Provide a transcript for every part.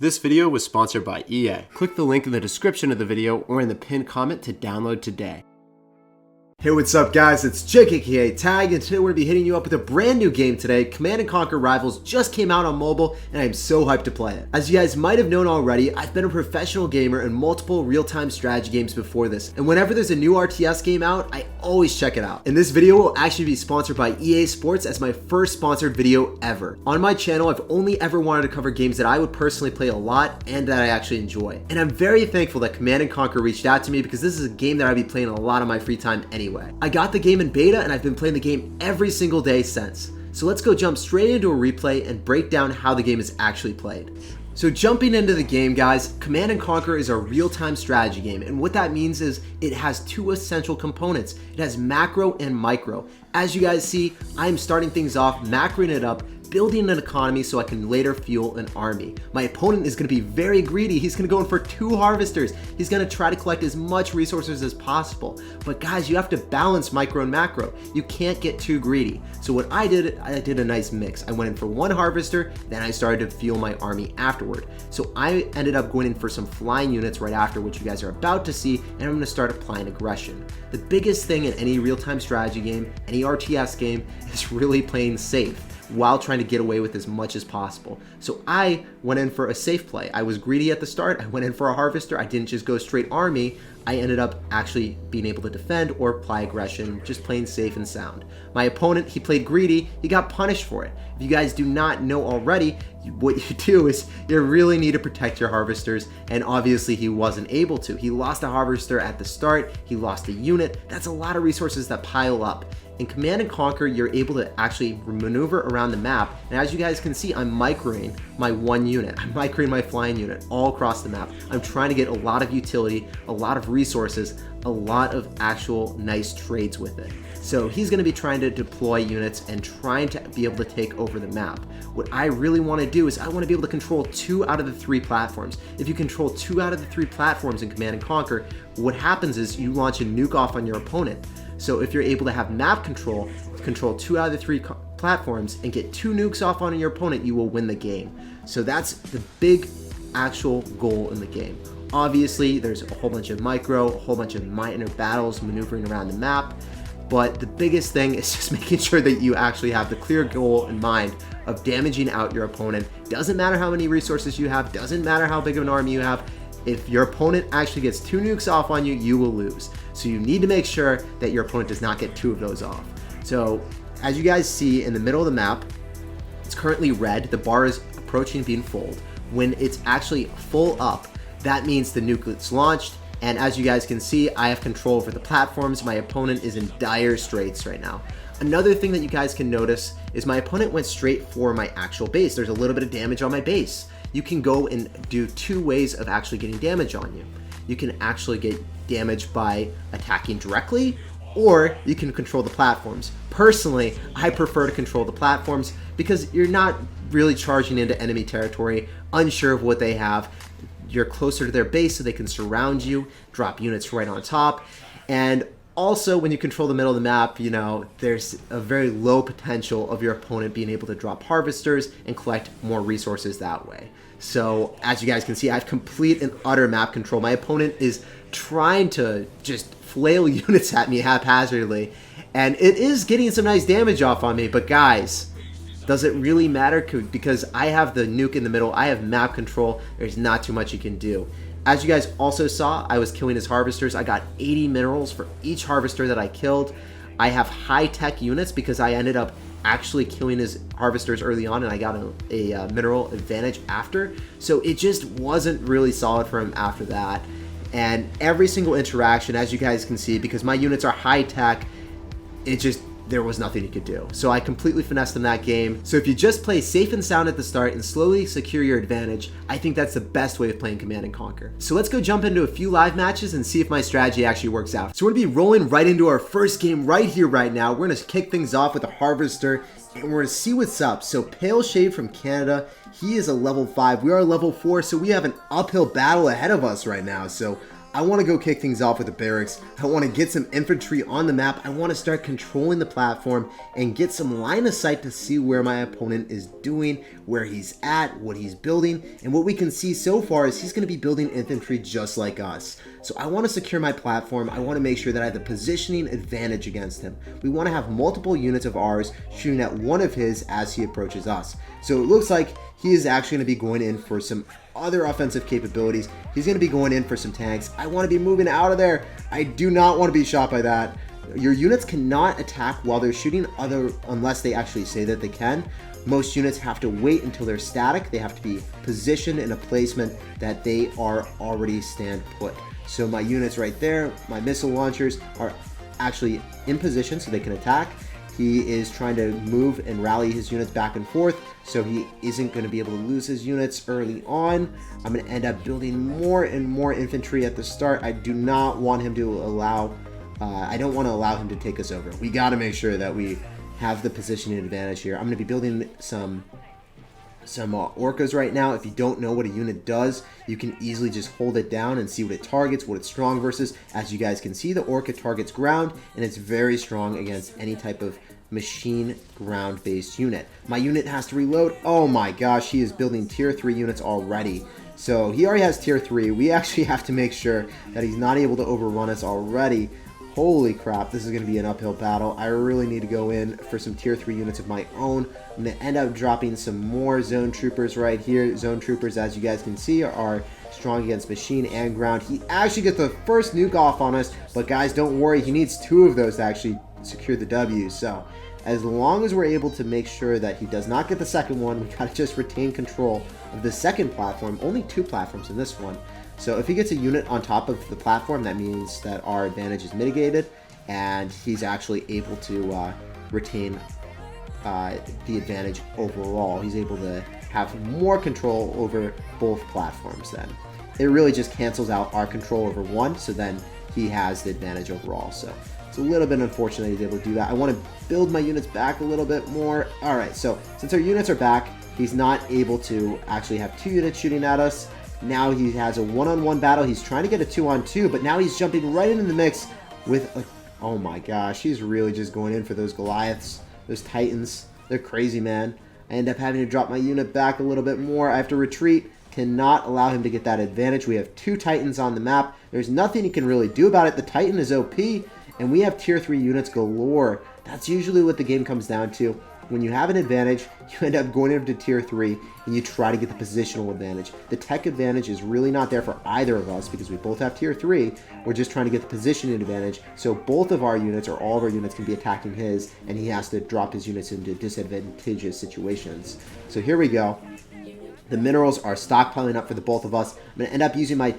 This video was sponsored by EA. Click the link in the description of the video or in the pinned comment to download today. Hey, what's up guys, it's Jake aka Tag, and today we're going to be hitting you up with a brand new game today. Command & Conquer Rivals just came out on mobile, and I'm so hyped to play it. As you guys might have known already, I've been a professional gamer in multiple real-time strategy games before this, and whenever there's a new RTS game out, I always check it out. And this video will actually be sponsored by EA Sports as my first sponsored video ever. On my channel, I've only ever wanted to cover games that I would personally play a lot and that I actually enjoy. And I'm very thankful that Command & Conquer reached out to me because this is a game that I'd be playing a lot of my free time anyway. I got the game in beta and I've been playing the game every single day since. So let's go jump straight into a replay and break down how the game is actually played. So jumping into the game, guys, Command & Conquer is a real-time strategy game, and what that means is it has two essential components. It has macro and micro. As you guys see, I'm starting things off, macroing it up, building an economy so I can later fuel an army. My opponent is going to be very greedy. He's going to go in for 2 harvesters. He's going to try to collect as much resources as possible. But guys, you have to balance micro and macro. You can't get too greedy. So what I did a nice mix. I went in for 1 harvester, then I started to fuel my army afterward. So I ended up going in for some flying units right after, which you guys are about to see, and I'm going to start applying aggression. The biggest thing in any real-time strategy game, any RTS game, is really playing safe while trying to get away with as much as possible. So I went in for a safe play. I was greedy at the start. I went in for a harvester. I didn't just go straight army. I ended up actually being able to defend or apply aggression, just playing safe and sound. My opponent, he played greedy. He got punished for it. If you guys do not know already, what you do is you really need to protect your harvesters, and obviously he wasn't able to. He lost a harvester at the start. He lost a unit. That's a lot of resources that pile up. In Command & Conquer, you're able to actually maneuver around the map, and as you guys can see, I'm microing my 1 unit. I'm microing my flying unit all across the map. I'm trying to get a lot of utility, a lot of resources, a lot of actual nice trades with it. So he's going to be trying to deploy units and trying to be able to take over the map. What I really want to do is I want to be able to control 2 out of the 3 platforms. If you control 2 out of the 3 platforms in Command & Conquer, what happens is you launch a nuke off on your opponent. So if you're able to have map control 2 out of the 3 platforms and get 2 nukes off on your opponent, you will win the game. So that's the big actual goal in the game. Obviously, there's a whole bunch of micro, a whole bunch of minor battles maneuvering around the map, but the biggest thing is just making sure that you actually have the clear goal in mind of damaging out your opponent. Doesn't matter how many resources you have, doesn't matter how big of an army you have. If your opponent actually gets 2 nukes off on you, you will lose. So you need to make sure that your opponent does not get 2 of those off. So as you guys see in the middle of the map, it's currently red. The bar is approaching being full. When it's actually full up, that means the nuke is launched. And as you guys can see, I have control over the platforms. My opponent is in dire straits right now. Another thing that you guys can notice is my opponent went straight for my actual base. There's a little bit of damage on my base. You can go and do 2 ways of actually getting damage on you. You can actually get damage by attacking directly, or you can control the platforms. Personally, I prefer to control the platforms because you're not really charging into enemy territory, unsure of what they have. You're closer to their base so they can surround you, drop units right on top, and also, when you control the middle of the map, you know, there's a very low potential of your opponent being able to drop harvesters and collect more resources that way. So, as you guys can see, I have complete and utter map control. My opponent is trying to just flail units at me haphazardly, and it is getting some nice damage off on me, but guys, does it really matter? Because I have the nuke in the middle, I have map control, there's not too much you can do. As you guys also saw, I was killing his harvesters. I got 80 minerals for each harvester that I killed. I have high-tech units because I ended up actually killing his harvesters early on, and I got a mineral advantage after. So it just wasn't really solid for him after that. And every single interaction, as you guys can see, because my units are high-tech, there was nothing you could do. So I completely finessed in that game. So if you just play safe and sound at the start and slowly secure your advantage, I think that's the best way of playing Command & Conquer. So let's go jump into a few live matches and see if my strategy actually works out. So we're gonna be rolling right into our first game right here, right now. We're gonna kick things off with a harvester and we're gonna see what's up. So Pale Shade from Canada, he is a level 5. We are level 4, so we have an uphill battle ahead of us right now. So I want to go kick things off with the barracks. I want to get some infantry on the map. I want to start controlling the platform and get some line of sight to see where my opponent is doing, where he's at, what he's building. And what we can see so far is he's going to be building infantry just like us. So I want to secure my platform. I want to make sure that I have the positioning advantage against him. We want to have multiple units of ours shooting at one of his as he approaches us. So it looks like he is actually going to be going in for some other offensive capabilities. He's going to be going in for some tanks. I want to be moving out of there. I do not want to be shot by that. Your units cannot attack while they're shooting unless they actually say that they can. Most units have to wait until they're static. They have to be positioned in a placement that they are already stand put. So my units right there, my missile launchers, are actually in position so they can attack. He is trying to move and rally his units back and forth, so he isn't going to be able to lose his units early on. I'm going to end up building more and more infantry at the start. I do not want him to allow, I don't want to allow him to take us over. We got to make sure that we have the positioning advantage here. I'm going to be building some orcas right now. If you don't know what a unit does, you can easily just hold it down and see what it targets, what it's strong versus. As you guys can see, the orca targets ground, and it's very strong against any type of machine ground based unit. My unit has to reload. Oh my gosh, he is building tier 3 units already. So he already has tier 3. We actually have to make sure that he's not able to overrun us already. Holy crap, this is going to be an uphill battle. I really need to go in for some tier 3 units of my own. I'm going to end up dropping some more zone troopers right here. Zone troopers, as you guys can see, are strong against machine and ground. He actually gets the first nuke off on us, but guys, don't worry. He needs 2 of those to actually secure the W. So as long as we're able to make sure that he does not get the second one, we got to just retain control of the second platform. Only 2 platforms in this one. So if he gets a unit on top of the platform, that means that our advantage is mitigated, and he's actually able to retain the advantage overall. He's able to have more control over both platforms then. It really just cancels out our control over one, so then he has the advantage overall. So it's a little bit unfortunate he's able to do that. I want to build my units back a little bit more. All right, so since our units are back, he's not able to actually have 2 units shooting at us. Now he has a one-on-one battle. He's trying to get a 2-on-2, but now he's jumping right into the mix with a... Oh my gosh, he's really just going in for those Goliaths, those Titans. They're crazy, man. I end up having to drop my unit back a little bit more. I have to retreat. Cannot allow him to get that advantage. We have 2 Titans on the map. There's nothing he can really do about it. The Titan is OP, and we have tier 3 units galore. That's usually what the game comes down to. When you have an advantage, you end up going into tier 3 and you try to get the positional advantage. The tech advantage is really not there for either of us because we both have tier 3. We're just trying to get the positioning advantage, so both of our units or all of our units can be attacking his, and he has to drop his units into disadvantageous situations. So here we go. The minerals are stockpiling up for the both of us. I'm going to end up using my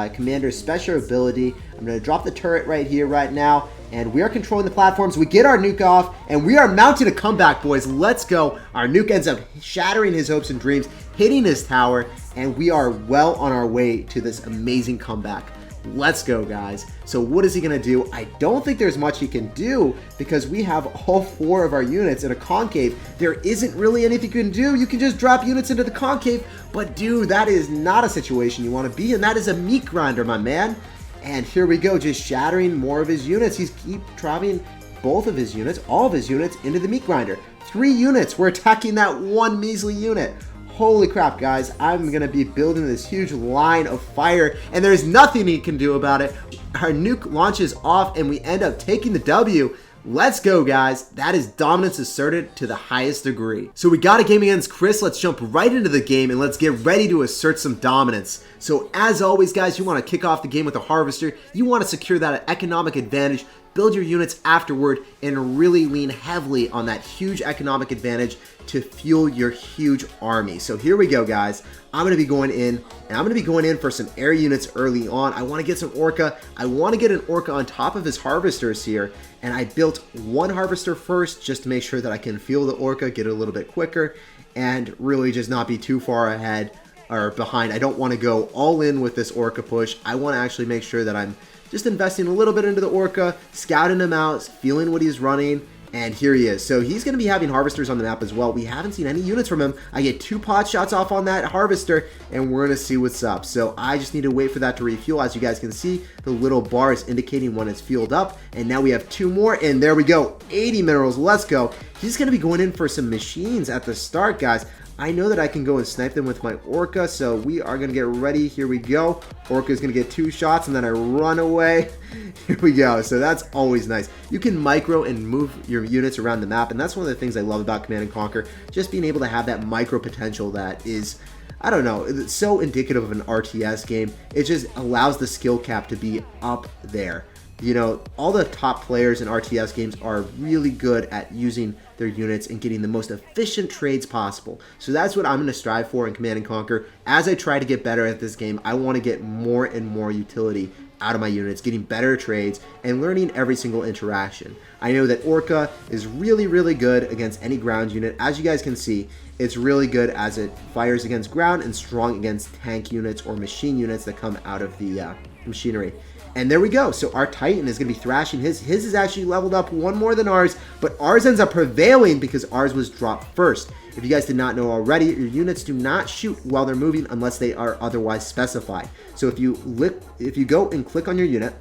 commander's special ability. I'm going to drop the turret right here, right now, and we are controlling the platforms. We get our nuke off, and we are mounting a comeback, boys. Let's go. Our nuke ends up shattering his hopes and dreams, hitting his tower, and we are well on our way to this amazing comeback. Let's go, guys. So what is he going to do? I don't think there's much he can do because we have all 4 of our units in a concave. There isn't really anything you can do. You can just drop units into the concave, but dude, that is not a situation you want to be in. That is a meat grinder, my man. And here we go, just shattering more of his units. He's keep dropping both of his units, all of his units, into the meat grinder. 3 units. We're attacking that 1 measly unit. Holy crap, guys. I'm going to be building this huge line of fire, and there's nothing he can do about it. Our nuke launches off, and we end up taking the W. Let's go, guys. That is dominance asserted to the highest degree. So we got a game against Chris. Let's jump right into the game, and let's get ready to assert some dominance. So as always, guys, you want to kick off the game with a harvester. You want to secure that economic advantage, build your units afterward, and really lean heavily on that huge economic advantage to fuel your huge army. So here we go, guys. I'm going to be going in, and I'm going to be going in for some air units early on. I want to get some orca. I want to get an orca on top of his harvesters here, and I built 1 harvester first just to make sure that I can fuel the orca, get it a little bit quicker, and really just not be too far ahead or behind. I don't want to go all in with this orca push. I want to actually make sure that I'm just investing a little bit into the orca, scouting him out, feeling what he's running, And here he is. So he's going to be having harvesters on the map as well. We haven't seen any units from him. I get 2 pot shots off on that harvester, and we're going to see what's up. So I just need to wait for that to refuel. As you guys can see, the little bar is indicating when it's fueled up. And now we have 2 more, and there we go. 80 minerals. Let's go. He's going to be going in for some machines at the start, guys. I know that I can go and snipe them with my Orca, so we are going to get ready. Here we go. Orca's going to get 2 shots, and then I run away. Here we go. So that's always nice. You can micro and move your units around the map, and that's one of the things I love about Command & Conquer. Just being able to have that micro potential that is, I don't know, it's so indicative of an RTS game. It just allows the skill cap to be up there. You know, all the top players in RTS games are really good at using their units and getting the most efficient trades possible. So that's what I'm going to strive for in Command & Conquer. As I try to get better at this game, I want to get more and more utility out of my units, getting better trades, and learning every single interaction. I know that Orca is really, really good against any ground unit. As you guys can see, it's really good as it fires against ground and strong against tank units or machine units that come out of the machinery. And there we go. So our Titan is going to be thrashing his. His is actually leveled up 1 more than ours, but ours ends up prevailing because ours was dropped first. If you guys did not know already, your units do not shoot while they're moving unless they are otherwise specified. So if you go and click on your unit,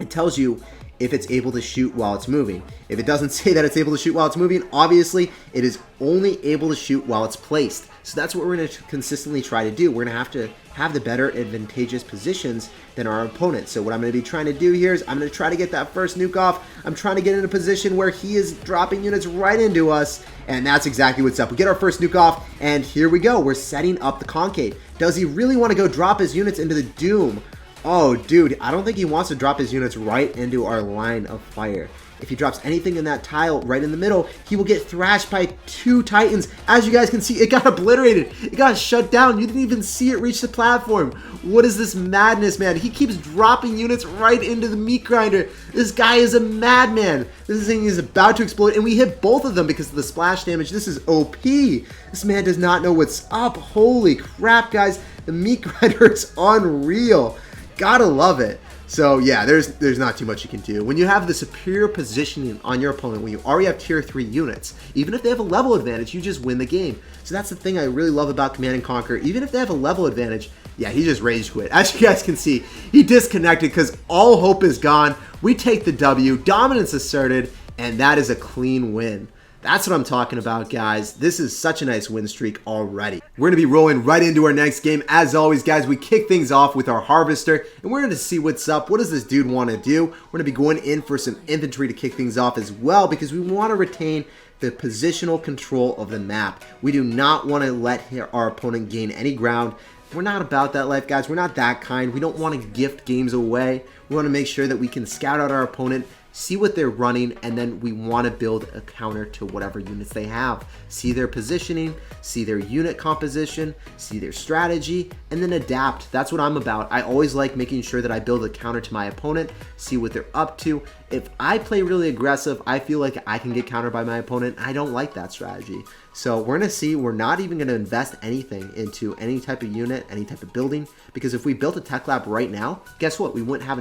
it tells you if it's able to shoot while it's moving. If it doesn't say that it's able to shoot while it's moving, obviously it is only able to shoot while it's placed. So that's what we're going to consistently try to do. We're going to have the better advantageous positions than our opponent. So what I'm going to be trying to do here is I'm going to try to get that first nuke off. I'm trying to get in a position where he is dropping units right into us, and that's exactly what's up. We get our first nuke off, and here we go. We're setting up the concave. Does he really want to go drop his units into the Doom? Oh, dude, I don't think he wants to drop his units right into our line of fire. If he drops anything in that tile right in the middle, he will get thrashed by 2 Titans. As you guys can see, it got obliterated. It got shut down. You didn't even see it reach the platform. What is this madness, man? He keeps dropping units right into the meat grinder. This guy is a madman. This thing is about to explode, and we hit both of them because of the splash damage. This is OP. This man does not know what's up. Holy crap, guys. The meat grinder is unreal. Gotta love it. So yeah, there's not too much you can do. When you have the superior positioning on your opponent, when you already have tier 3 units, even if they have a level advantage, you just win the game. So that's the thing I really love about Command & Conquer. Even if they have a level advantage, yeah, he just rage quit. As you guys can see, he disconnected because all hope is gone. We take the W, dominance asserted, and that is a clean win. That's what I'm talking about, guys. This is such a nice win streak already. We're going to be rolling right into our next game. As always, guys, we kick things off with our Harvester, and we're going to see what's up. What does this dude want to do? We're going to be going in for some infantry to kick things off as well, because we want to retain the positional control of the map. We do not want to let our opponent gain any ground. We're not about that life, guys. We're not that kind. We don't want to gift games away. We want to make sure that we can scout out our opponent, see what they're running, and then we want to build a counter to whatever units they have. See their positioning, see their unit composition, see their strategy, and then adapt. That's what I'm about. I always like making sure that I build a counter to my opponent, see what they're up to. If I play really aggressive, I feel like I can get countered by my opponent. I don't like that strategy. So we're going to see, we're not even going to invest anything into any type of unit, any type of building, because if we built a tech lab right now, guess what? We wouldn't have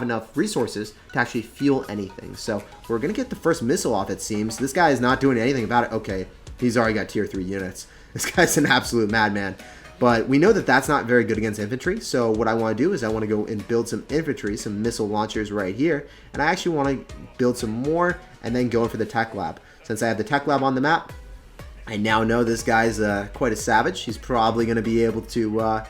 enough resources to actually fuel anything. So we're going to get the first missile off, it seems. This guy is not doing anything about it. Okay, he's already got tier 3 units. This guy's an absolute madman. But we know that that's not very good against infantry, so what I want to do is I want to go and build some infantry, some missile launchers right here, and I actually want to build some more and then go in for the tech lab. Since I have the tech lab on the map, I now know this guy's quite a savage. He's probably going to be able to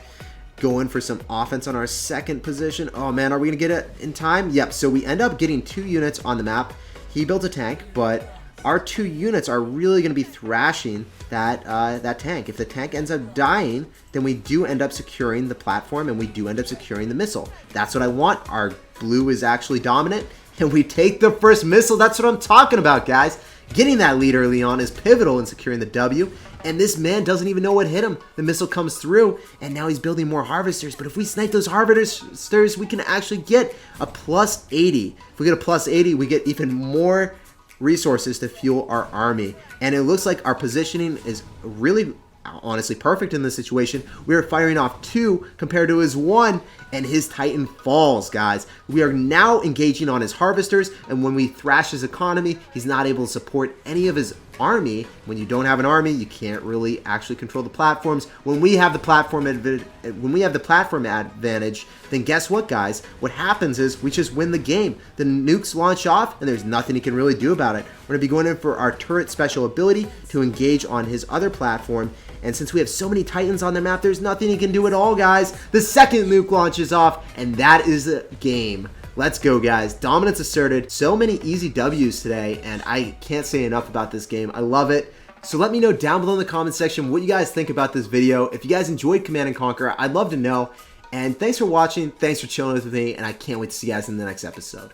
go in for some offense on our second position. Oh man, are we going to get it in time? Yep, so we end up getting 2 units on the map. He built a tank, but our 2 units are really going to be thrashing that tank. If the tank ends up dying, then we do end up securing the platform and we do end up securing the missile. That's what I want. Our blue is actually dominant and we take the first missile. That's what I'm talking about, guys. Getting that lead early on is pivotal in securing the W, and this man doesn't even know what hit him. The missile comes through, and now he's building more harvesters, but if we snipe those harvesters, we can actually get a plus 80. If we get a plus 80, we get even more resources to fuel our army, and it looks like our positioning is really honestly perfect in this situation. We are firing off 2 compared to his 1, and his Titan falls, guys. We are now engaging on his harvesters, and when we thrash his economy, he's not able to support any of his army. When you don't have an army, you can't really actually control the platforms. When we have the platform advantage, then guess what, guys? What happens is we just win the game. The nukes launch off, and there's nothing he can really do about it. We're going to be going in for our turret special ability to engage on his other platform. And since we have so many Titans on the map, there's nothing he can do at all, guys. The second nuke launches off, and that is a game. Let's go, guys. Dominance asserted. So many easy W's today, and I can't say enough about this game. I love it. So let me know down below in the comment section what you guys think about this video. If you guys enjoyed Command & Conquer, I'd love to know. And thanks for watching. Thanks for chilling with me, and I can't wait to see you guys in the next episode.